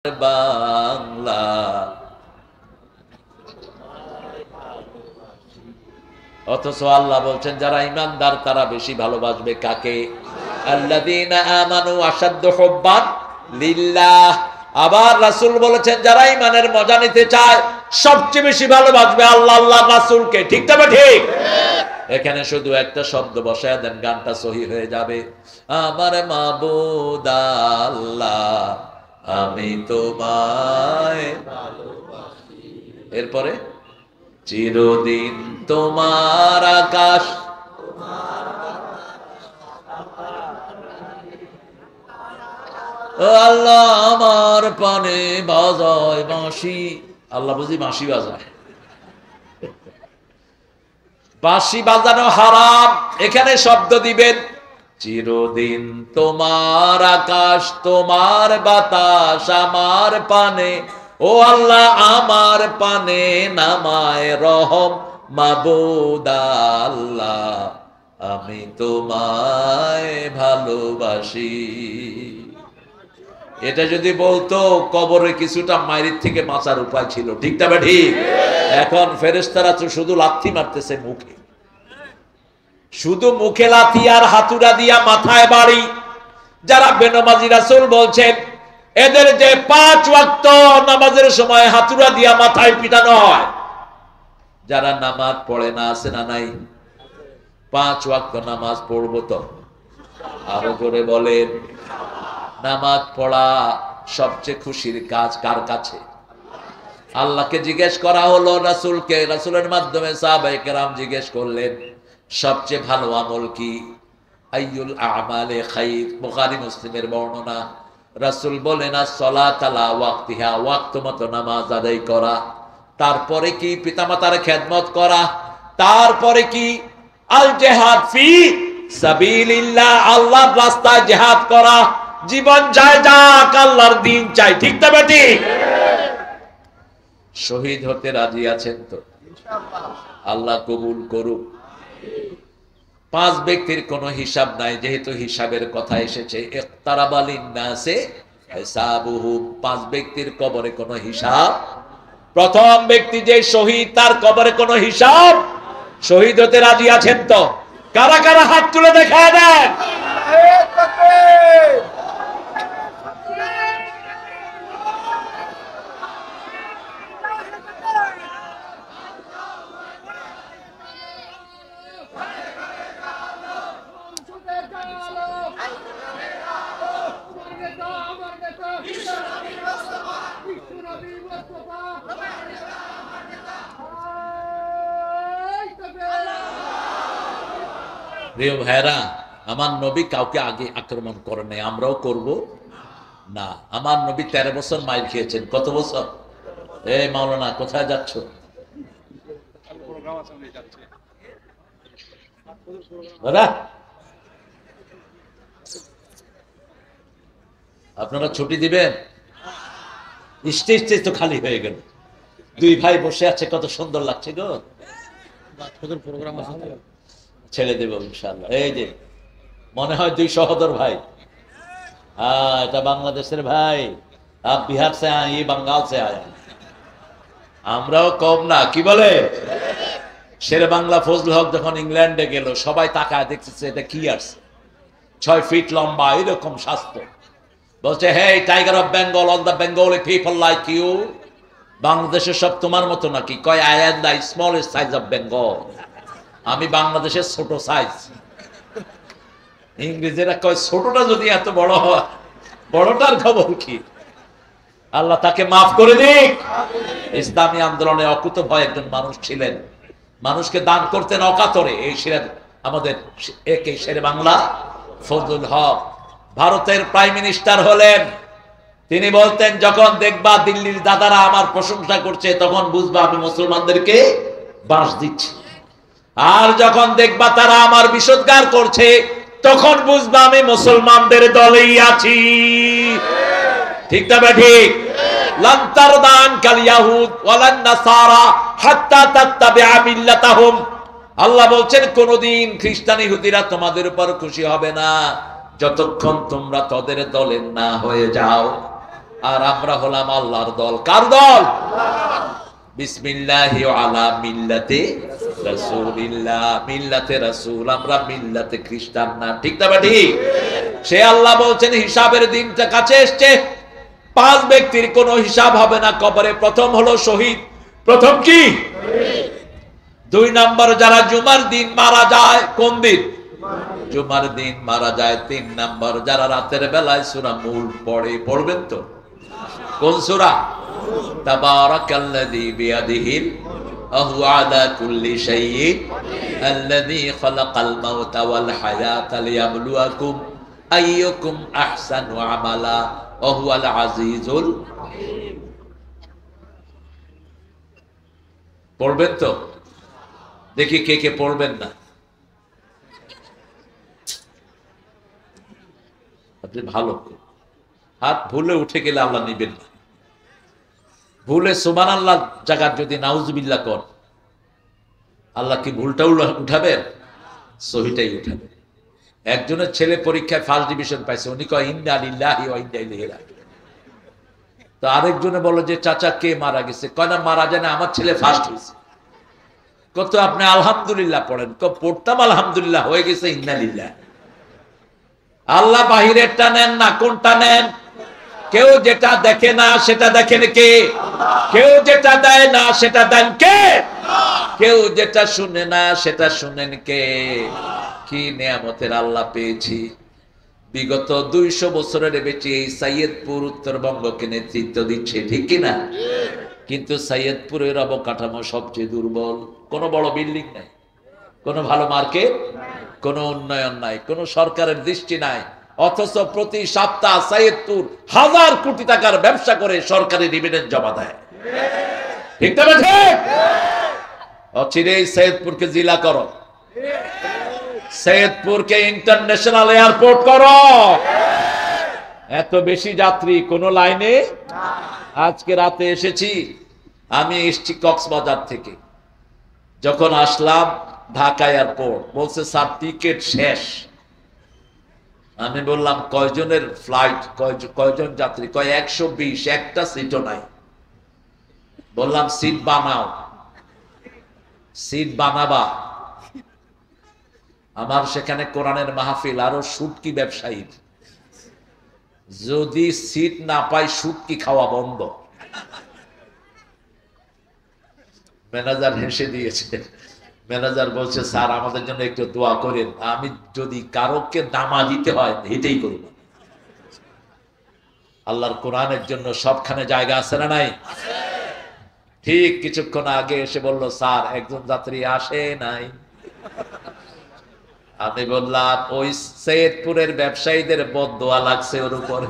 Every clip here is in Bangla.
বাংলা অথচ আল্লাহ বলছেন যারা ঈমানদার তারা বেশি ভালোবাসবে কাকে? আল্লাযীনা আমানু আশাদ্দু হুব্বান লিল্লাহ। আবার রাসূল বলেছেন যারা ঈমানের মজা নিতে চায় সবচেয়ে বেশি ভালোবাসবে আল্লাহ আল্লাহ রাসূলকে। ঠিক তবে ঠিক? এখানে শুধু একটা শব্দ বসায় দেন, গানটা সহি হয়ে যাবে। আমার মাবুদ আল্লাহ আমি তোমায় ভালোবাসি। এরপরে চিরদিন তোমার আকাশ, আল্লাহ আমার পানে বাজায় বাঁশি। আল্লাহ বুঝি বাঁশি বাজায়? বাঁশি বাজানো হারাম। এখানে শব্দ দিবেন চিরদিন তোমার আকাশ, তোমার বাতাস আমার পানে, ও আল্লাহ আমার পানে নামায় রহম মাবুদ আল্লাহ আমি তোমায় ভালোবাসি। এটা যদি বলতো কবরে কিছুটা মায়ের থেকে বাঁচার উপায় ছিল। ঠিক না ঠিক? এখন ফেরেশতারা তো শুধু লাথি মারতেছে মুখে, শুধু মুখে লাথি আর হাতুড়া দিয়া মাথায় বাড়ি। যারা বেনামাজি রাসূল বলছেন এদের যে 5 ওয়াক্ত নামাজের সময় হাতুড়া দিয়া মাথায় পিটানো হয়, যারা নামাজ পড়ে না আছে না নাই? 5 ওয়াক্ত নামাজ পড়বো তো? আরো করে বলেন। নামাজ পড়া সবচেয়ে খুশির কাজ কার কাছে? আল্লাহকে জিজ্ঞেস করা হলো, রাসূলকে, রাসূলের মাধ্যমে সাহাবায়ে কেরাম জিজ্ঞেস করলেন সবচেয়ে ভালো আমল কি? আইয়ুল আমালে খাইর, বুখারী মুসলিমের বর্ণনা। রাসূল বলেন as-সালাত আলা ওয়াক্তিহা, ওয়াক্ত মতো নামাজ আদায় করা। তারপরে কি? পিতামাতার খেদমত করা। তারপরে কি? আল জিহাদ ফি সাবিলিল্লাহ, আল্লাহর রাস্তায় জিহাদ করা। জীবন যায় যাক, আল্লাহর দ্বীন চাই। ঠিক না বেটি? শহীদ হতে রাজি আছেন তো? ইনশাআল্লাহ। আল্লাহ কবুল করুক। 5 ব্যক্তির কোনো হিসাব নাই, যেহেতু হিসাবের কথা এসেছে। ইকতারাবা লিন-নাসি হিসাবুহুম, 5 ব্যক্তির কবরে কোনো হিসাব। প্রথম ব্যক্তি যে শহীদ, তার কবরে কোনো হিসাব। শহীদ হতে রাজি আছেন তো? কারা কারা হাত তুলে দেখা দেন। প্রিয় ভাইরা, আমার নবী কাউকে আগে আক্রমণ করেন নাই, আমরাও করব না। আমার নবী 13 বছর মাইর খেয়েছেন। কত বছর? এই মাওলানা কোথায় যাচ্ছ? আপনারা ছুটি দিবেন? স্টেজ তো খালি হয়ে গেল। 2 ভাই বসে আছে, কত সুন্দর লাগছে গো। প্রোগ্রাম ছেড়ে দেব ইনশাআল্লাহ। এই যে মনে হয় 2 সহোদর ভাই। এটা বাংলাদেশের ভাই। আপ বিহার সে আয়ে, ये बंगाल से आया। আমরাও কম না, কি বলে? শেরে বাংলা ফজলুল হক যখন ইংল্যান্ডে গেল, সবাই তাকায় দেখতেছে এটা কি আসছে। 6 ফিট লম্বা, এরকম স্বাস্থ্য। বলছে হে tiger of Bengal, all the Bengali people like you. বাংলাদেশের সব তোমার মতো নাকি? কয় I am the smallest size of Bengal. আমি বাংলাদেশের ছোট সাইজ। ইংরেজেরা কয় ছোটটা যদি এত বড় হয়, বড়টার খবর কি? আল্লাহ তাকে মাফ করে দিক। ইসলামী আন্দোলনে অকুতভয় একজন মানুষ ছিলেন, মানুষকে দান করতেন অকাতরে। এই ছিলেন আমাদের এই শেরে বাংলা ফজলুল হক। ভারতের প্রাইম মিনিস্টার হলেন। তিনি বলতেন যখন দেখবা দিল্লির দাদারা আমার প্রশংসা করছে, তখন বুঝবা আমি মুসলমানদেরকে বাঁশ দিচ্ছি। আর যখন দেখবা তারা আমার বিষোদ্গার করছে, তখন বুঝবা আমি মুসলমানদের দলেই আছি। ঠিক না ঠিক? লান তারদান কাল ইয়াহুদ ওয়ালান নাসারা হাত্তা তাত্তাবিআ মিল্লাতাহুম। আল্লাহ বলছেন কোনদিন খ্রিস্টান ইহুদিরা তোমাদের উপর খুশি হবে না যতক্ষণ তোমরা তাদের দলে না হয়ে যাও। আর আমরা হলাম আল্লাহর দল। কার দল? বিসমিল্লাহি আলা মিল্লাতে রাসূলিল্লাহ। মিল্লাতে রাসূল, আমরা মিল্লাতে খ্রিস্টান না। ঠিক না ঠিক? সে আল্লাহ বলছেন হিসাবের দিনটা কাছে এসছে। 5 ব্যক্তির কোনো হিসাব হবে না কবরে। প্রথম হলো শহীদ। প্রথম কি? 2 নম্বর যারা জুমার দিন মারা যায়। কোন দিন? জুমার দিন মারা যায়। 3 নম্বর যারা রাতের বেলায় সূরা মুলক পড়ে। পড়বেন তো? কোন সূরা? তাবারাকাল্লাযী বিয়াদিহিল ওয়া আলা কুল্লি শাইইন আল্লাযী খালাকাল মাউতা ওয়াল হায়াতা লিয়াবলুয়াকুম আইয়ুকুম আহসানু আমালা ওয়া হুয়াল আজিজুল। পড়বেন তো? দেখি কে কে পড়বেন না। আপনি ভালো হাত ভুলে উঠে গেলে আল্লাহ নিবেন না। ভুলে সুবহানাল্লাহ জায়গা যদি নাউজুবিল্লাহ কর, আল্লাহ কি ভুলটা উঠাবেন? সহিটাই উঠাবেন। একজনের ছেলে পরীক্ষায় ফার্স্ট ডিভিশন পাইছে, উনি কয় ইন্না লিল্লাহি ওয়া ইন্না ইলাইহি রাজিউন। তো আরেকজনে বলে যে চাচা কে মারা গেছে? কয় না মারা যায় না, আমার ছেলে ফার্স্ট হয়েছে। কত আপনি আলহামদুলিল্লাহ পড়েন? পড়তাম আলহামদুলিল্লাহ, হয়ে গেছে ইন্না লিল্লাহ। আল্লাহ বাহিরেরটা নেন না, কোনটা নেন? কেউ যেটা দেখে না সেটা দেখেন কে? কেউ যেটা দেয় না সেটা দেন কে? কেউ যেটা শুনে না সেটা শুনেন কে? কি নিয়ামতের আল্লাহ পেয়েছি। বিগত 200 বছরের বেশি এই সৈয়দপুর উত্তরবঙ্গকে নেতৃত্ব দিচ্ছে, ঠিক কিনা? কিন্তু সৈয়দপুরের অবকাঠামো সবচেয়ে দুর্বল। কোনো বড় বিল্ডিং নাই, কোনো ভালো মার্কেট, কোনো উন্নয়ন নাই, কোনো সরকারের দৃষ্টি নাই। অথচ প্রতি সপ্তাহ সৈয়দপুর 1000 কোটি টাকার ব্যবসা করে সরকারি ডিভিডেন্ড জমা দেয়। ঠিক না ঠিক? অচিরেই সৈয়দপুরকে জেলা করো, সৈয়দপুরকে ইন্টারন্যাশনাল এয়ারপোর্ট করো। এত বেশি যাত্রী কোন লাইনে। আজকে রাতে এসেছি, আমি এসেছি কক্সবাজার থেকে। যখন আসলাম ঢাকা এয়ারপোর্ট, বলছে স্যার টিকিট শেষ। আমি বললাম কয়জনের ফ্লাইট, কয়জন যাত্রী? কয় 120, একটা সিটও নাই। বললাম সিট বানাও। সিট বানাবা? আমার সেখানে কোরআনের মাহফিল, আরো সুটকি ব্যবসায়ী। যদি সিট না পাই সুটকি খাওয়া বন্ধ। ম্যানেজার হেসে দিয়েছে। ম্যানেজার বলছে স্যার আমাদের জন্য একটু দোয়া করেন। আমি যদি কারোকে নামা দিতে হয় হেঁটেই করব। আল্লাহর কোরআনের জন্য সবখানে জায়গা আছে না নাই? ঠিক কিছুক্ষণ আগে এসে বলল স্যার একজন যাত্রী আসে নাই। আমি বললাম ওই সৈয়দপুরের ব্যবসায়ীদের বদদোয়া লাগছে ওর উপরে,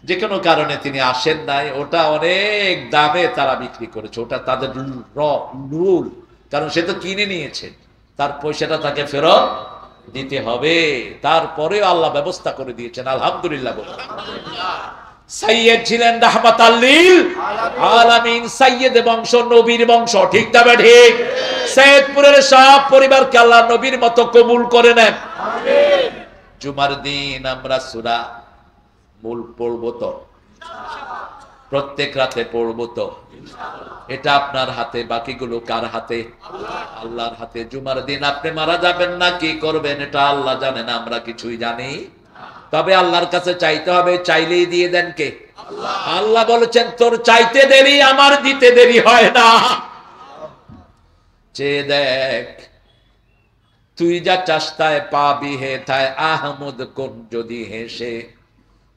যে কোনো কারণে তিনি আসেন নাই। ওটা অনেক দামে তারা বিক্রি করেছে, ওটা তাদের রুল। কারণ সে তো কিনে নিয়েছে, তার পয়সাটা তাকে ফেরত দিতে হবে। তারপরেও আল্লাহ ব্যবস্থা করে দিয়েছেন, আলহামদুলিল্লাহ বলে। সাইয়্যেদ ছিলেন রাহমাতাল লিল আলামিন, সাইয়্যেদ বংশ, নবীর বংশ। ঠিক না ঠিক? সৈয়দপুরের সব পরিবারকে আল্লাহ নবীর মতো কবুল করে নেন। আমিন। জুমার দিন আমরা সূরা মুলক পড়ব তো? প্রত্যেক রাতে পড়ব তো? এটা আপনার হাতে, বাকিগুলো কার হাতে? আল্লাহর হাতে। জুমার দিন আপনি মারা যাবেন না কি করবেন এটা আল্লাহ জানেন, আমরা কিছুই জানি। তবে আল্লাহর কাছে চাইতে হবে, চাইলেই দিয়ে দেন কে? আল্লাহ বলেছেন তোর চাইতে দেরি, আমার দিতে দেরি হয় না। চেয়ে দেখ, তুই যা চাস তাই পাবি হে তাই আহমদ কোন যদি হেসে।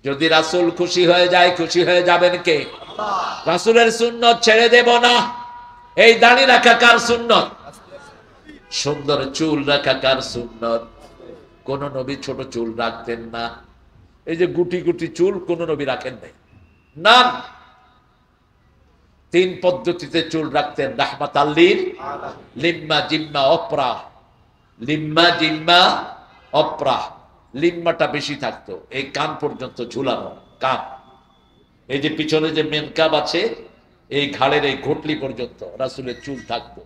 যদি রাসূল খুশি হয়ে যায়, খুশি হয়ে যাবেন কে? রাসূলের সুন্নত ছেড়ে দেব না। এই দাড়ি রাখা কার সুন্নত? সুন্দর চুল রাখা কার সুন্নত? কোন নবী ছোট চুল রাখতেন না। এই যে গুটি গুটি চুল কোন নবী রাখেন নাই। না, 3 পদ্ধতিতে চুল রাখতেন। রাহমাতাল লিল লিম্মা জিম্মা অপরা। লিম্মা জিম্মা অপরা। লিম্মাটা বেশি থাকতো, এই কান পর্যন্ত ঝুলানো কান। এই যে পিছনে যে মেনকাব আছে, এই ঘাড়ের এই ঘটলি পর্যন্ত রাসূলের চুল থাকতো।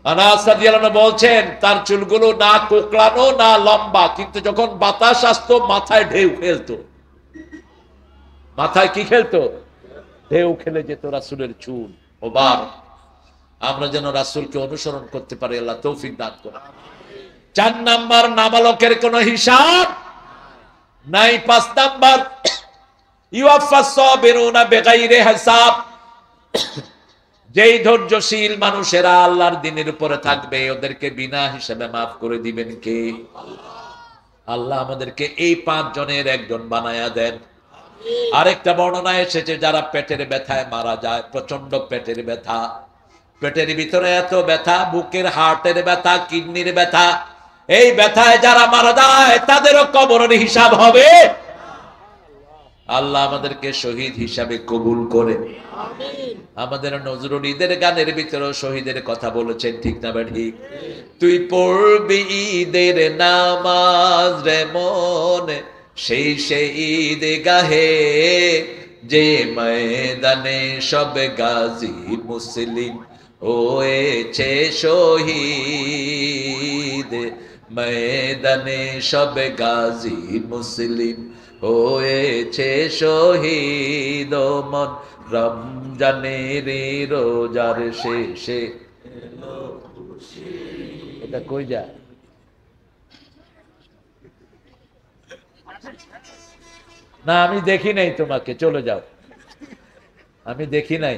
আনাস রাদিয়াল্লাহু আনহু বলছেন তার চুলগুলো না কোকড়ানো না লম্বা, কিন্তু যখন বাতাস আসতো মাথায় ঢেউ ফেলতো। মাথায় কি খেলতো? ঢেউ খেলে যেত রাসূলের চুল ওবার। আমরা যেন রাসূলকে অনুসরণ করতে পারি, আল্লাহ তৌফিক দান করুন। 4 নাম্বার, নাবালকের কোনো হিসাব নাই। 5 নাম্বার, ইউয়াফাস সাবিরুনা বিগাইরি হিসাব। যেই ধৈর্যশীল মানুষেরা আল্লাহর দ্বীনের উপরে থাকবে, ওদেরকে বিনা হিসাবে মাফ করে দিবেন কে? আল্লাহ আমাদেরকে এই 5 জনের একজন বানায়া দেন। আরেকটা বর্ণনা এসেছে, যারা পেটের ব্যথায় মারা যায়, প্রচন্ড পেটের ব্যথা, পেটের ভিতরে এত ব্যথা, বুকের হার্টের ব্যথা, কিডনির ব্যথা, এই ব্যথায় যারা মারা যায় তাদেরও কবরের হিসাব হবে। আল্লাহ আমাদেরকে শহীদ হিসাবে কবুল করে। আমাদের নজরুল ঈদের গানের ভিতরে শহীদের কথা বলেছেন, ঠিক না ঠিক? তুই পড়বি ঈদের নামাজ রে মন, সেই ঈদ গাহে, যে ময়দানে সব গাজী মুসলিম হয়েছে শহীদ, ময়দানে সব গাজী মুসলিম হয়েছে শহীদ। মন রমজানের রোজার শেষে, এটা কই যায়? না আমি দেখি নাই তোমাকে, চলে যাও, আমি দেখি নাই।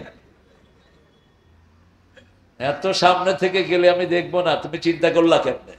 এত সামনে থেকে গেলে আমি দেখবো না, তুমি চিন্তা করলা কেমনে?